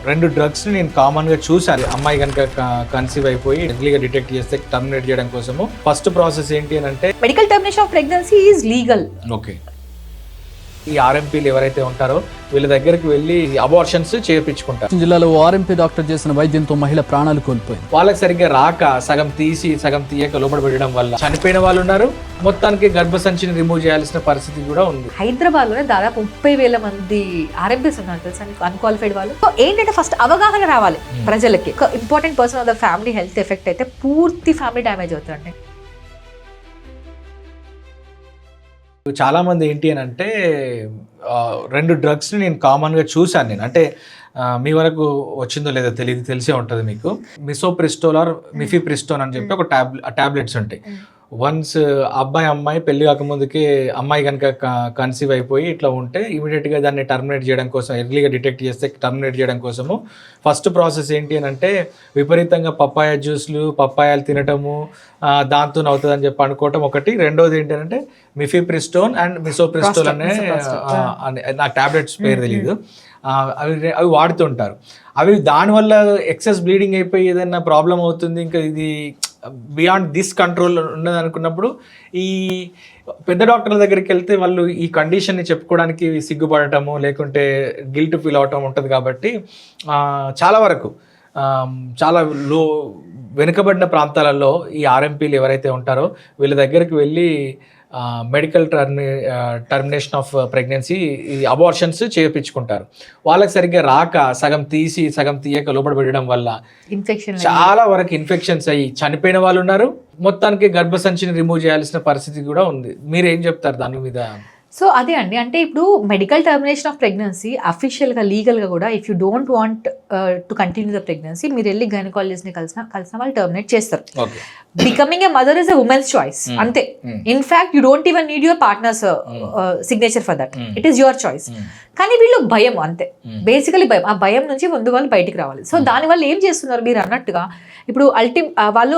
2 డ్రగ్స్ని నేను కామన్గా చూశాను. అమ్మాయి కనుక కన్సీవ్ అయిపోయి ఎర్లీగా డిటెక్ట్ చేస్తే టర్మినేట్ చేయడం కోసము ఫస్ట్ ప్రాసెస్ ఏంటి అని అంటే medical termination of pregnancy is legal. Okay, ఈ ఆర్ఎంపీలు ఎవరైతే ఉంటారో వీళ్ళ దగ్గరికి వెళ్ళి అబార్షన్స్ చేయించుకుంటారు. జిల్లాలో ఆర్ఎంపీ డాక్టర్ చేసిన వైద్యంతో మహిళ ప్రాణాలు కోల్పోయింది. వాళ్ళకి సరిగ్గా రాక సగం తీసి సగం తీయక లోపల పెట్టడం వల్ల చనిపోయిన వాళ్ళు ఉన్నారు. మొత్తానికి గర్భసంచిని రిమూవ్ చేయాల్సిన పరిస్థితి కూడా ఉంది. హైదరాబాద్ లోనే దాదాపు 30,000 మంది ఆర్ఎంపీస్ ఉన్నారు తెలుసా, అన్క్వాలిఫైడ్ వాళ్ళు. సో ఏంటంటే ఫస్ట్ అవగాహన రావాలి ప్రజలకి. Important person of the family health effect అయితే పూర్తి ఫ్యామిలీ డ్యామేజ్ అవుతుందండి. చాలా మంది ఏంటి అని అంటే 2 డ్రగ్స్ని నేను కామన్గా చూశాను. నేను అంటే మీ వరకు వచ్చిందో లేదో తెలిసే ఉంటుంది మీకు. మిసోప్రిస్టోల్ ఆర్ మిఫిప్రిస్టోన్ అని చెప్పి ఒక టాబ్లెట్స్ ఉంటాయి. వన్స్ అమ్మాయి పెళ్లి కాకముందుకే అమ్మాయి కనుక కన్సీవ్ అయిపోయి ఇట్లా ఉంటే ఇమీడియట్గా దాన్ని టర్మినేట్ చేయడం కోసం, ఎర్లీగా డిటెక్ట్ చేస్తే టర్మినేట్ చేయడం కోసము ఫస్ట్ ప్రాసెస్ ఏంటి అని అంటే విపరీతంగా పప్పాయ జ్యూస్లు, పప్పాయాలు తినటము, దాంతో అవుతుంది అని చెప్పి అనుకోవటం ఒకటి. రెండోది ఏంటి అంటే మిఫిప్రిస్టోన్ అండ్ మిసోప్రిస్టోల్ అనే నాకు టాబ్లెట్స్ పేరు తెలియదు, అవి వాడుతుంటారు. అవి దానివల్ల ఎక్సెస్ బ్లీడింగ్ అయిపోయి ఏదైనా ప్రాబ్లం అవుతుంది, ఇంకా ఇది బియాండ్ దిస్ కంట్రోల్ ఉన్నది అనుకున్నప్పుడు ఈ పెద్ద డాక్టర్ల దగ్గరికి వెళ్తే వాళ్ళు ఈ కండిషన్ని చెప్పుకోవడానికి సిగ్గుపడటము లేకుంటే గిల్ట్ ఫీల్ అవటం ఉంటుంది. కాబట్టి చాలా వరకు చాలా వెనుకబడిన ప్రాంతాలలో ఈ ఆర్ఎంపీలు ఎవరైతే ఉంటారో వీళ్ళ దగ్గరికి వెళ్ళి medical termination of pregnancy abortions చేయించుకుంటారు. వాళ్ళకి సరిగ్గా రాక సగం తీసి సగం తీయక లోపల పెట్టడం వల్ల చాలా వరకు ఇన్ఫెక్షన్స్ అయ్యి చనిపోయిన వాళ్ళు ఉన్నారు. మొత్తానికి గర్భసంచిని రిమూవ్ చేయాల్సిన పరిస్థితి కూడా ఉంది. మీరు ఏం చెప్తారు దాని మీద? సో అదే అండి, అంటే ఇప్పుడు మెడికల్ టర్మినేషన్ ఆఫ్ ప్రెగ్నెన్సీ అఫీషియల్గా లీగల్గా కూడా if you don't want to continue the pregnancy మీరు వెళ్ళి గైనకాలజిస్ట్ని కలిసిన వాళ్ళు టర్మినేట్ చేస్తారు. Becoming a mother is a women's choice అంతే. In fact you don't even need your partner's signature for that, it is your choice. కానీ వీళ్ళు భయం అంతే, బేసికలీ భయం. ఆ భయం నుంచి ముందు వాళ్ళు బయటికి రావాలి. సో దానివల్ల ఏం చేస్తున్నారు మీరు అన్నట్టుగా, ఇప్పుడు వాళ్ళు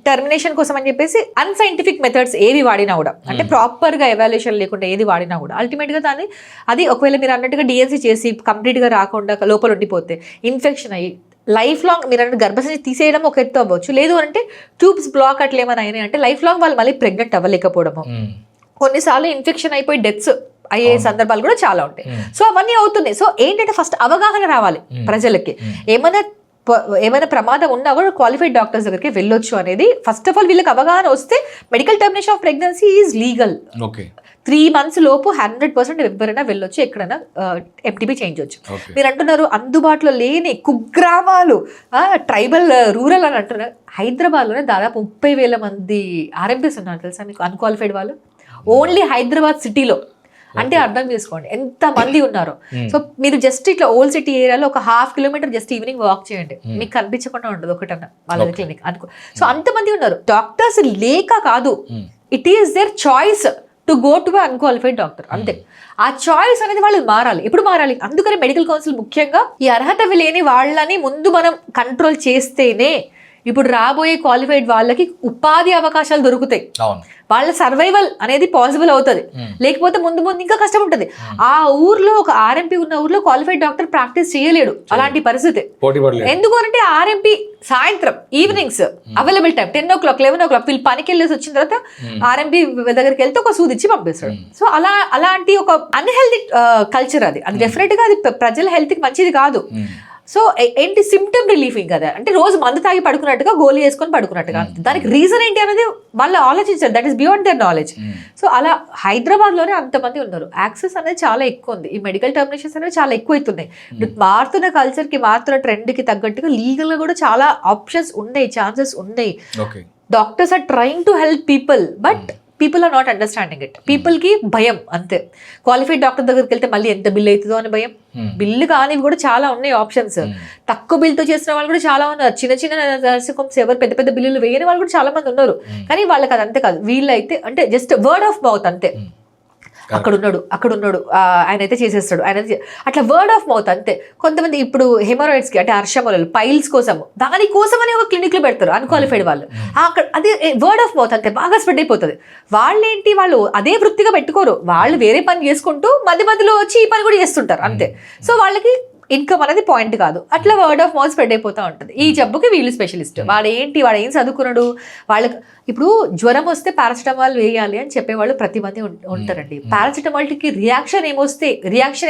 టర్మినేషన్ కోసం అని చెప్పేసి అన్సైంటిఫిక్ మెథడ్స్ ఏవి వాడినా కూడా, అంటే ప్రాపర్గా ఎవాల్యుయేషన్ లేకుండా ఏది వాడినా కూడా అల్టిమేట్గా అది ఒకవేళ మీరు అన్నట్టుగా డిఎన్సీ చేసి కంప్లీట్గా రాకుండా లోపల ఉండిపోతే ఇన్ఫెక్షన్ అయ్యి లైఫ్ లాంగ్ మీరు అంటే గర్భసంచి తీసేయడం ఒక ఎత్తు అవ్వచ్చు. లేదు అంటే ట్యూబ్స్ బ్లాక్ అట్లా ఏమైనా అయినాయి అంటే లైఫ్ లాంగ్ వాళ్ళు మళ్ళీ ప్రెగ్నెంట్ అవ్వలేకపోవడము, కొన్నిసార్లు ఇన్ఫెక్షన్ అయిపోయి డెత్స్ అయ్యే సందర్భాలు కూడా చాలా ఉంటాయి. సో అవన్నీ అవుతున్నాయి. సో ఏంటంటే ఫస్ట్ అవగాహన రావాలి ప్రజలకి. ఏమైనా ప్రమాదం ఉన్నా కూడా క్వాలిఫైడ్ డాక్టర్స్ దగ్గరికి వెళ్ళొచ్చు అనేది ఫస్ట్ ఆఫ్ ఆల్ వీళ్ళకి అవగాహన వస్తే medical termination of pregnancy is legal. 3 months లోపు 100% ఎవరైనా వెళ్ళొచ్చు, ఎక్కడైనా ఎంటీపీ చేయించవచ్చు. మీరు అంటున్నారు అందుబాటులో లేని కుగ్రామాలు, ట్రైబల్, రూరల్ అని అంటున్నారు. హైదరాబాద్లోనే దాదాపు 30,000 మంది ఆర్ఎంపీస్ ఉన్నారు తెలుసా మీకు, అన్క్వాలిఫైడ్ వాళ్ళు. ఓన్లీ హైదరాబాద్ సిటీలో అంటే అర్థం చేసుకోండి ఎంత మంది ఉన్నారు. సో మీరు జస్ట్ ఇట్లా ఓల్డ్ సిటీ ఏరియాలో ఒక 1/2 kilometer జస్ట్ ఈవినింగ్ వాక్ చేయండి, మీకు కనిపించకుండా ఉండదు ఒకటన్నా వాళ్ళ క్లినిక్ అనుకో. సో అంతమంది ఉన్నారు. డాక్టర్స్ లేక కాదు, it is their choice to go to unqualified doctor అంతే. ఆ చాయిస్ అనేది వాళ్ళు మారాలి. ఎప్పుడు మారాలి? అందుకని మెడికల్ కౌన్సిల్ ముఖ్యంగా ఈ అర్హత లేని వాళ్ళని ముందు మనం కంట్రోల్ చేస్తేనే ఇప్పుడు రాబోయే క్వాలిఫైడ్ వాళ్ళకి ఉపాధి అవకాశాలు దొరుకుతాయి, వాళ్ళ సర్వైవల్ అనేది పాసిబుల్ అవుతుంది. లేకపోతే ముందు ఇంకా కష్టం ఉంటుంది. ఆ ఊర్లో ఒక ఆర్ఎంపీ ఉన్న ఊర్లో క్వాలిఫైడ్ డాక్టర్ ప్రాక్టీస్ చేయలేడు, అలాంటి పరిస్థితి. ఎందుకు అంటే ఆర్ఎంపీ సాయంత్రం evenings available time 10 o'clock 11 o'clock వీళ్ళు పనికి వెళ్ళేసి వచ్చిన తర్వాత ఆర్ఎంపీ దగ్గరికి వెళ్తే ఒక సూది ఇచ్చి పంపిస్తాడు. సో అలాంటి ఒక అన్హెల్దీ కల్చర్ అది డెఫినెట్ గా అది ప్రజల హెల్త్ కి మంచిది కాదు. సో ఏంటి సిమ్టమ్ రిలీఫింగ్ కదా, అంటే రోజు మందు తాగి పడుకున్నట్టుగా గోళీ వేసుకొని పడుకున్నట్టుగా. దానికి రీజన్ ఏంటి అనేది వాళ్ళు ఆలోచించారు, that is beyond their knowledge. So అలా హైదరాబాద్లోనే అంతమంది ఉన్నారు. యాక్సెస్ అనేది చాలా ఎక్కువ ఉంది, ఈ మెడికల్ టర్మినేషన్స్ అనేవి చాలా ఎక్కువ అవుతున్నాయి. మారుతున్న కల్చర్కి మారుతున్న ట్రెండ్కి తగ్గట్టుగా లీగల్గా కూడా చాలా ఆప్షన్స్ ఉన్నాయి, ఛాన్సెస్ ఉన్నాయి. Doctors are trying to help people but people are not understanding it. పీపుల్కి భయం అంతే. క్వాలిఫైడ్ డాక్టర్ దగ్గరికి వెళ్తే మళ్ళీ ఎంత బిల్ అవుతుందో అని భయం. బిల్లు కానివి కూడా చాలా ఉన్నాయి ఆప్షన్స్. తక్కువ బిల్తో చేసిన వాళ్ళు కూడా చాలా ఉన్నారు. చిన్న నర్సింగ్ హోమ్స్ ఎవరు పెద్ద పెద్ద బిల్లులు వేయని వాళ్ళు కూడా చాలా మంది ఉన్నారు. కానీ వాళ్ళకి అది అంతే కాదు, వీళ్ళైతే అంటే జస్ట్ వర్డ్ ఆఫ్ మౌత్ అంతే. అక్కడున్నాడు ఆయన అయితే చేసేస్తాడు, ఆయన అట్లా వర్డ్ ఆఫ్ మౌత్ అంతే. కొంతమంది ఇప్పుడు హెమరాయిడ్స్కి అంటే అర్షమూలలు పైల్స్ కోసం దానికోసమని ఒక క్లినిక్లో పెడతారు అన్క్వాలిఫైడ్ వాళ్ళు. అక్కడ అది వర్డ్ ఆఫ్ మౌత్ అంతే, బాగా స్ప్రెడ్ అయిపోతుంది. వాళ్ళు అదే వృత్తిగా పెట్టుకోరు, వాళ్ళు వేరే పని చేసుకుంటూ మధ్యలో వచ్చి ఈ పని కూడా చేస్తుంటారు అంతే. సో వాళ్ళకి ఇన్కమ్ అనేది పాయింట్ కాదు, అట్లా వర్డ్ ఆఫ్ మౌత్ స్ప్రెడ్ అయిపోతూ ఉంటుంది. ఈ జబ్బుకి వీళ్ళు స్పెషలిస్ట్, వాడు ఏం చదువుకున్నాడు, వాళ్ళకి ఇప్పుడు జ్వరం వస్తే పారాసిటమాల్ వేయాలి అని చెప్పేవాళ్ళు ప్రతి మంది ఉంటారండి. పారాసిటమాల్కి రియాక్షన్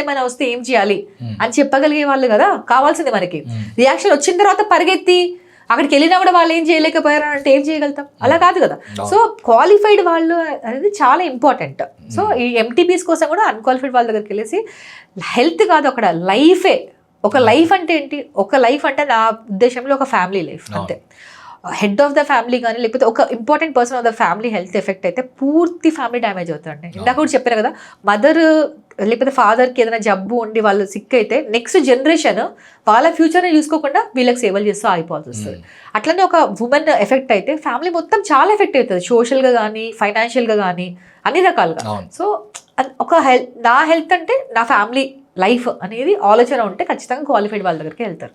ఏమైనా వస్తే ఏం చేయాలి అని చెప్పగలిగే వాళ్ళు కదా కావాల్సింది మనకి. రియాక్షన్ వచ్చిన తర్వాత పరిగెత్తి అక్కడికి వెళ్ళినా కూడా వాళ్ళు ఏం చేయలేకపోయారు అంటే ఏం చేయగలుగుతాం, అలా కాదు కదా. సో క్వాలిఫైడ్ వాళ్ళు అనేది చాలా ఇంపార్టెంట్. సో ఈ ఎంటీపీస్ కోసం కూడా అన్క్వాలిఫైడ్ వాళ్ళ దగ్గరికి వెళ్ళేసి హెల్త్ కాదు అక్కడ లైఫే. ఒక లైఫ్ అంటే ఏంటి, ఒక లైఫ్ అంటే నా ఉద్దేశంలో ఒక ఫ్యామిలీ లైఫ్ అంతే. హెడ్ ఆఫ్ ద ఫ్యామిలీ కానీ లేకపోతే ఒక important person of the family health effect అయితే పూర్తి ఫ్యామిలీ డ్యామేజ్ అవుతుందండి. ఇందాక కూడా చెప్పారు కదా, మదర్ లేకపోతే ఫాదర్కి ఏదైనా జబ్బు ఉండి వాళ్ళు సిక్ అయితే నెక్స్ట్ జనరేషన్ వాళ్ళ ఫ్యూచర్ని చూసుకోకుండా వీళ్ళకి సేవలు చేస్తూ అయిపోవాల్సి వస్తుంది. అట్లనే ఒక ఉమెన్ ఎఫెక్ట్ అయితే ఫ్యామిలీ మొత్తం చాలా ఎఫెక్ట్ అవుతుంది, సోషల్గా కానీ ఫైనాన్షియల్గా కానీ అన్ని రకాలుగా. సో ఒక నా హెల్త్ అంటే నా ఫ్యామిలీ లైఫ్ అనేది ఆలోచన ఉంటే ఖచ్చితంగా క్వాలిఫైడ్ వాళ్ళ దగ్గరికి వెళ్తారు.